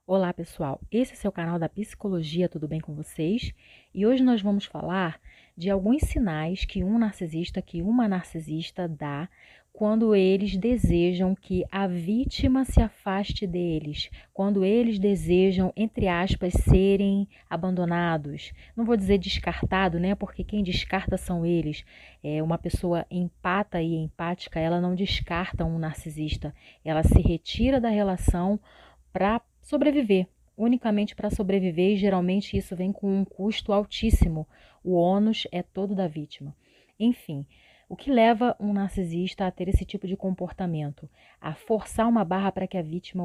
Olá, pessoal. Esse é seu canal da Psicologia, tudo bem com vocês? E hoje nós vamos falar de alguns sinais que uma narcisista dá quando eles desejam que a vítima se afaste deles, quando eles desejam, entre aspas, serem abandonados. Não vou dizer descartado, né? Porque quem descarta são eles. Uma pessoa empata e empática, ela não descarta um narcisista, ela se retira da relação para sobreviver, unicamente para sobreviver, e geralmente isso vem com um custo altíssimo. O ônus é todo da vítima. Enfim, o que leva um narcisista a ter esse tipo de comportamento, a forçar uma barra para que a vítima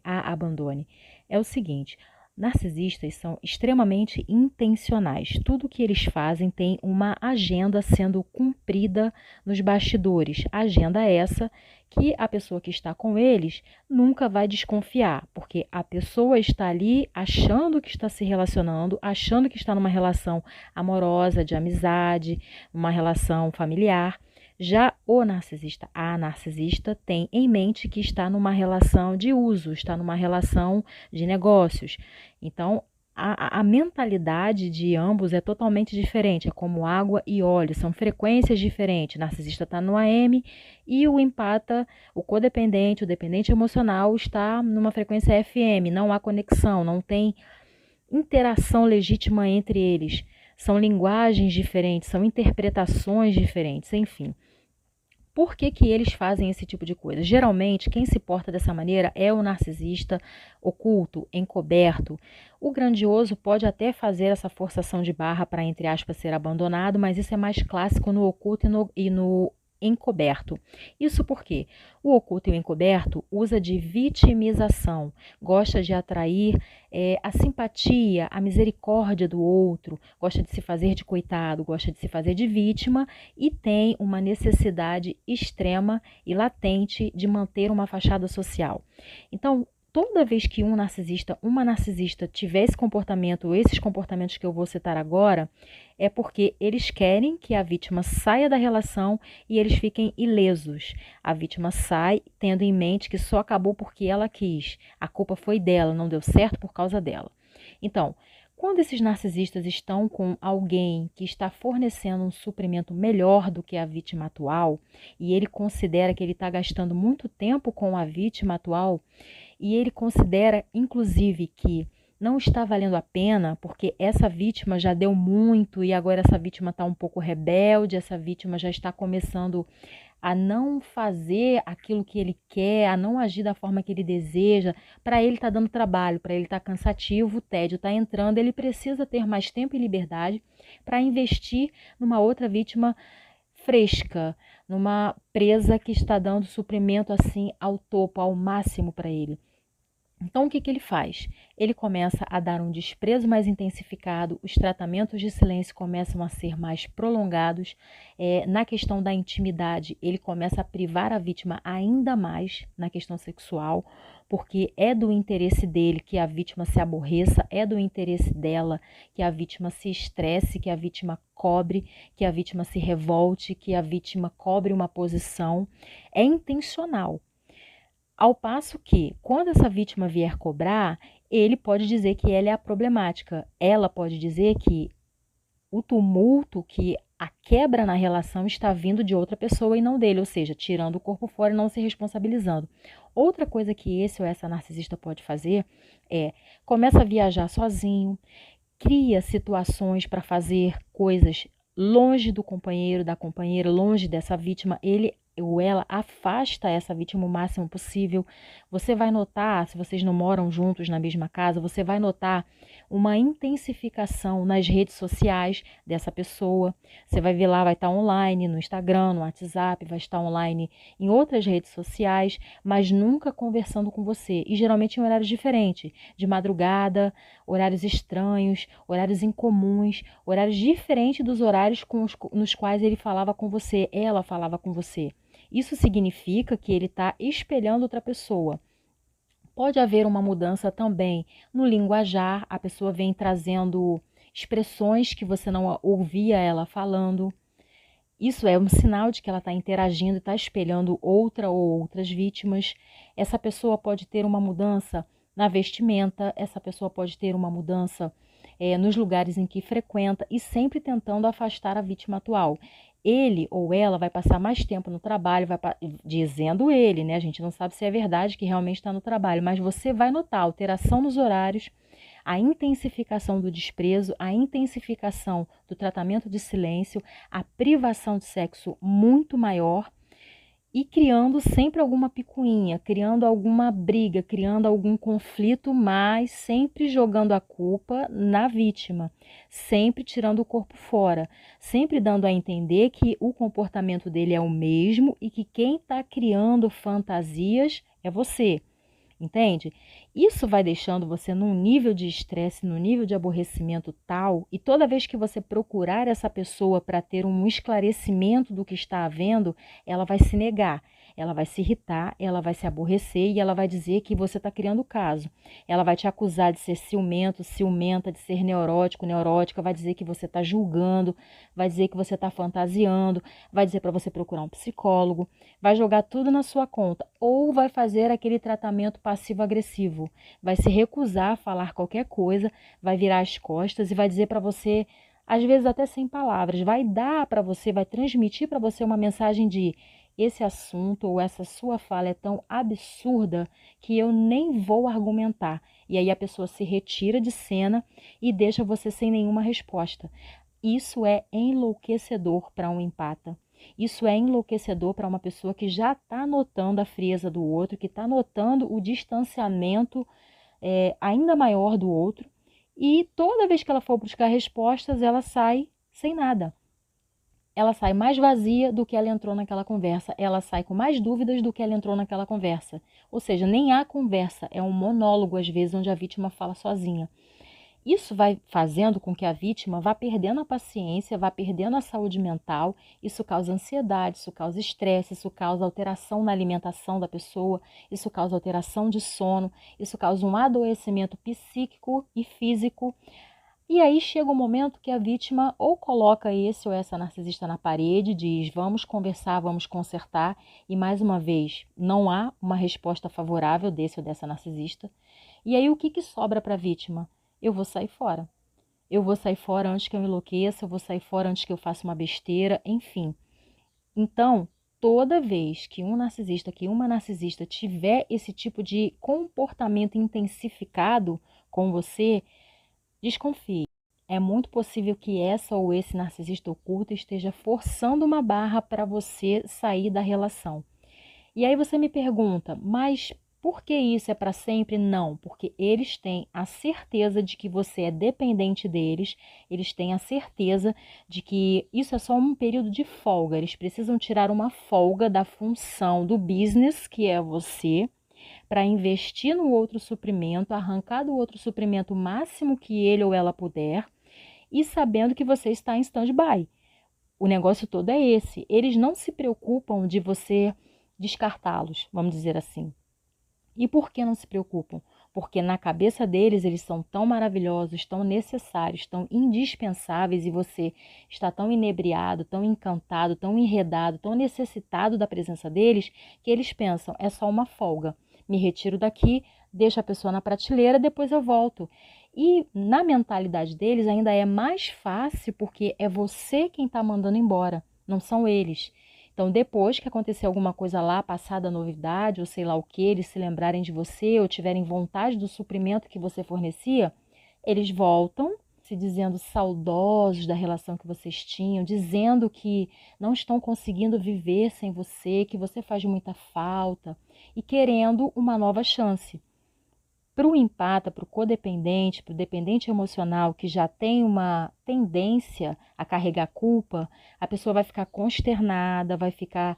a abandone, é o seguinte: narcisistas são extremamente intencionais. Tudo que eles fazem tem uma agenda sendo cumprida nos bastidores. Agenda essa que a pessoa que está com eles nunca vai desconfiar, porque a pessoa está ali achando que está se relacionando, achando que está numa relação amorosa, de amizade, uma relação familiar. Já a narcisista tem em mente que está numa relação de uso, está numa relação de negócios. Então, a mentalidade de ambos é totalmente diferente, é como água e óleo, são frequências diferentes. O narcisista está no AM e o empata, o codependente, o dependente emocional está numa frequência FM, não há conexão, não tem interação legítima entre eles. São linguagens diferentes, são interpretações diferentes, enfim. Por que que eles fazem esse tipo de coisa? Geralmente, quem se porta dessa maneira é o narcisista oculto, encoberto. O grandioso pode até fazer essa forçação de barra para, entre aspas, ser abandonado, mas isso é mais clássico no oculto e no encoberto. Isso porque o oculto e o encoberto usa de vitimização, gosta de atrair a simpatia, a misericórdia do outro, gosta de se fazer de coitado, gosta de se fazer de vítima e tem uma necessidade extrema e latente de manter uma fachada social. Então, toda vez que uma narcisista tiver esse comportamento, esses comportamentos que eu vou citar agora, é porque eles querem que a vítima saia da relação e eles fiquem ilesos. A vítima sai tendo em mente que só acabou porque ela quis. A culpa foi dela, não deu certo por causa dela. Então, quando esses narcisistas estão com alguém que está fornecendo um suprimento melhor do que a vítima atual, e ele considera que ele está gastando muito tempo com a vítima atual, e ele considera, inclusive, que não está valendo a pena, porque essa vítima já deu muito e agora essa vítima está um pouco rebelde, essa vítima já está começando a não fazer aquilo que ele quer, a não agir da forma que ele deseja. Para ele está dando trabalho, para ele está cansativo, o tédio está entrando, ele precisa ter mais tempo e liberdade para investir numa outra vítima fresca, numa presa que está dando suprimento assim ao topo, ao máximo para ele. Então, o que ele faz? Ele começa a dar um desprezo mais intensificado, os tratamentos de silêncio começam a ser mais prolongados. Na questão da intimidade, ele começa a privar a vítima ainda mais na questão sexual, porque é do interesse dele que a vítima se aborreça, é do interesse dela que a vítima se estresse, que a vítima cobre, que a vítima se revolte, que a vítima cobre uma posição. É intencional. Ao passo que, quando essa vítima vier cobrar, ele pode dizer que ela é a problemática. Ela pode dizer que o tumulto, que a quebra na relação está vindo de outra pessoa e não dele, ou seja, tirando o corpo fora e não se responsabilizando. Outra coisa que esse ou essa narcisista pode fazer é começa a viajar sozinho, cria situações para fazer coisas longe do companheiro, da companheira, longe dessa vítima. Ele ou ela afasta essa vítima o máximo possível. Você vai notar, se vocês não moram juntos na mesma casa, você vai notar uma intensificação nas redes sociais dessa pessoa. Você vai ver lá, vai estar online no Instagram, no WhatsApp, vai estar online em outras redes sociais, mas nunca conversando com você. E geralmente em horários diferentes, de madrugada, horários estranhos, horários incomuns, horários diferentes dos horários nos quais ele falava com você, ela falava com você. Isso significa que ele está espelhando outra pessoa. Pode haver uma mudança também no linguajar, a pessoa vem trazendo expressões que você não ouvia ela falando. Isso é um sinal de que ela está interagindo e está espelhando outra ou outras vítimas. Essa pessoa pode ter uma mudança na vestimenta, essa pessoa pode ter uma mudança nos lugares em que frequenta e sempre tentando afastar a vítima atual. Ele ou ela vai passar mais tempo no trabalho, dizendo ele, né? A gente não sabe se é verdade que realmente está no trabalho, mas você vai notar alteração nos horários, a intensificação do desprezo, a intensificação do tratamento de silêncio, a privação de sexo muito maior e criando sempre alguma picuinha, criando alguma briga, criando algum conflito, mas sempre jogando a culpa na vítima, sempre tirando o corpo fora, sempre dando a entender que o comportamento dele é o mesmo e que quem está criando fantasias é você. Entende? Isso vai deixando você num nível de estresse, num nível de aborrecimento tal, e toda vez que você procurar essa pessoa para ter um esclarecimento do que está havendo, ela vai se negar, ela vai se irritar, ela vai se aborrecer e ela vai dizer que você está criando caso. Ela vai te acusar de ser ciumento, ciumenta, de ser neurótico, neurótica, vai dizer que você está julgando, vai dizer que você está fantasiando, vai dizer para você procurar um psicólogo, vai jogar tudo na sua conta ou vai fazer aquele tratamento passivo-agressivo, vai se recusar a falar qualquer coisa, vai virar as costas e vai dizer para você, às vezes até sem palavras, vai dar para você, vai transmitir para você uma mensagem de esse assunto ou essa sua fala é tão absurda que eu nem vou argumentar. E aí a pessoa se retira de cena e deixa você sem nenhuma resposta. Isso é enlouquecedor para um empata. Isso é enlouquecedor para uma pessoa que já está notando a frieza do outro, que está notando o distanciamento ainda maior do outro. E toda vez que ela for buscar respostas, ela sai sem nada. Ela sai mais vazia do que ela entrou naquela conversa. Ela sai com mais dúvidas do que ela entrou naquela conversa. Ou seja, nem há conversa, é um monólogo às vezes onde a vítima fala sozinha. Isso vai fazendo com que a vítima vá perdendo a paciência, vá perdendo a saúde mental. Isso causa ansiedade, isso causa estresse, isso causa alteração na alimentação da pessoa, isso causa alteração de sono, isso causa um adoecimento psíquico e físico. E aí chega um momento que a vítima ou coloca esse ou essa narcisista na parede, diz vamos conversar, vamos consertar, e mais uma vez não há uma resposta favorável desse ou dessa narcisista. E aí o que sobra para a vítima? Eu vou sair fora. Eu vou sair fora antes que eu enlouqueça, eu vou sair fora antes que eu faça uma besteira, enfim. Então, toda vez que um narcisista, que uma narcisista tiver esse tipo de comportamento intensificado com você, desconfie. É muito possível que essa ou esse narcisista oculto esteja forçando uma barra para você sair da relação. E aí você me pergunta, mas por que isso é para sempre? Não, porque eles têm a certeza de que você é dependente deles, eles têm a certeza de que isso é só um período de folga, eles precisam tirar uma folga da função do business, que é você, para investir no outro suprimento, arrancar do outro suprimento o máximo que ele ou ela puder e sabendo que você está em stand-by. O negócio todo é esse. Eles não se preocupam de você descartá-los, vamos dizer assim. E por que não se preocupam? Porque na cabeça deles eles são tão maravilhosos, tão necessários, tão indispensáveis e você está tão inebriado, tão encantado, tão enredado, tão necessitado da presença deles que eles pensam, é só uma folga. Me retiro daqui, deixo a pessoa na prateleira, depois eu volto. E na mentalidade deles ainda é mais fácil porque é você quem está mandando embora, não são eles. Então, depois que acontecer alguma coisa lá, passada novidade, ou sei lá o que, eles se lembrarem de você ou tiverem vontade do suprimento que você fornecia, eles voltam se dizendo saudosos da relação que vocês tinham, dizendo que não estão conseguindo viver sem você, que você faz muita falta e querendo uma nova chance. Para o empata, para o codependente, para o dependente emocional que já tem uma tendência a carregar culpa, a pessoa vai ficar consternada, vai ficar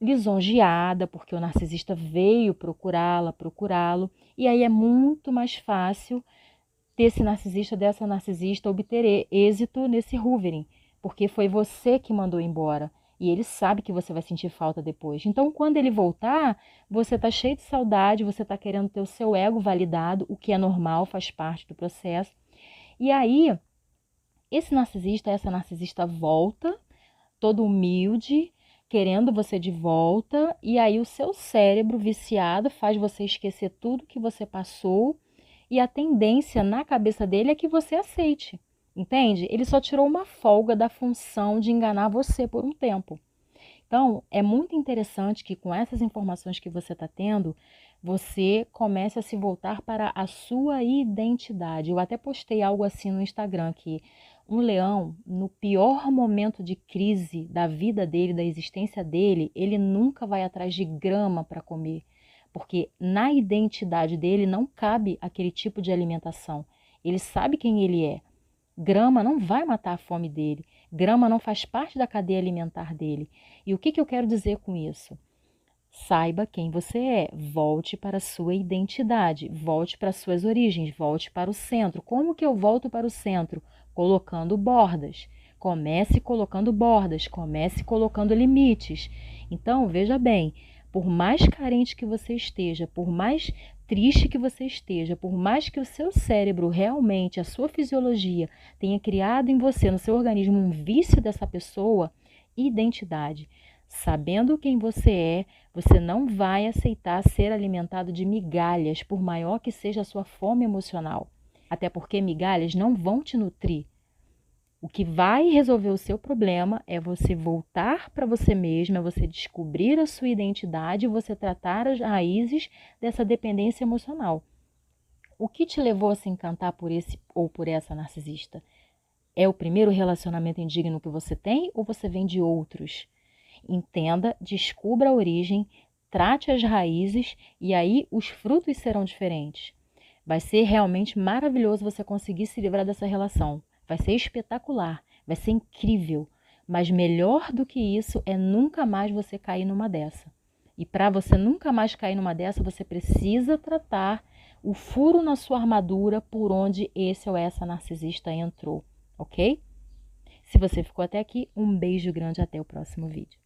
lisonjeada, porque o narcisista veio procurá-la, procurá-lo, e aí é muito mais fácil desse narcisista, dessa narcisista obter êxito nesse hoovering, porque foi você que mandou embora. E ele sabe que você vai sentir falta depois. Então, quando ele voltar, você está cheio de saudade, você está querendo ter o seu ego validado, o que é normal, faz parte do processo. E aí, esse narcisista, essa narcisista volta, todo humilde, querendo você de volta, e aí o seu cérebro viciado faz você esquecer tudo que você passou, e a tendência na cabeça dele é que você aceite, entende? Ele só tirou uma folga da função de enganar você por um tempo. Então, é muito interessante que com essas informações que você está tendo, você comece a se voltar para a sua identidade. Eu até postei algo assim no Instagram, que um leão, no pior momento de crise da vida dele, da existência dele, ele nunca vai atrás de grama para comer, porque na identidade dele não cabe aquele tipo de alimentação. Ele sabe quem ele é. Grama não vai matar a fome dele. Grama não faz parte da cadeia alimentar dele. E o que eu quero dizer com isso? Saiba quem você é, volte para a sua identidade, volte para as suas origens, volte para o centro. Como que eu volto para o centro? Colocando bordas. Comece colocando bordas, comece colocando limites. Então, veja bem, por mais carente que você esteja, por mais triste que você esteja, por mais que o seu cérebro realmente, a sua fisiologia, tenha criado em você, no seu organismo, um vício dessa pessoa, identidade. Sabendo quem você não vai aceitar ser alimentado de migalhas, por maior que seja a sua fome emocional. Até porque migalhas não vão te nutrir. O que vai resolver o seu problema é você voltar para você mesmo, é você descobrir a sua identidade e você tratar as raízes dessa dependência emocional. O que te levou a se encantar por esse ou por essa narcisista? É o primeiro relacionamento indigno que você tem ou você vem de outros? Entenda, descubra a origem, trate as raízes e aí os frutos serão diferentes. Vai ser realmente maravilhoso você conseguir se livrar dessa relação. Vai ser espetacular, vai ser incrível. Mas melhor do que isso é nunca mais você cair numa dessa. E para você nunca mais cair numa dessa, você precisa tratar o furo na sua armadura por onde esse ou essa narcisista entrou, ok? Se você ficou até aqui, um beijo grande, até o próximo vídeo.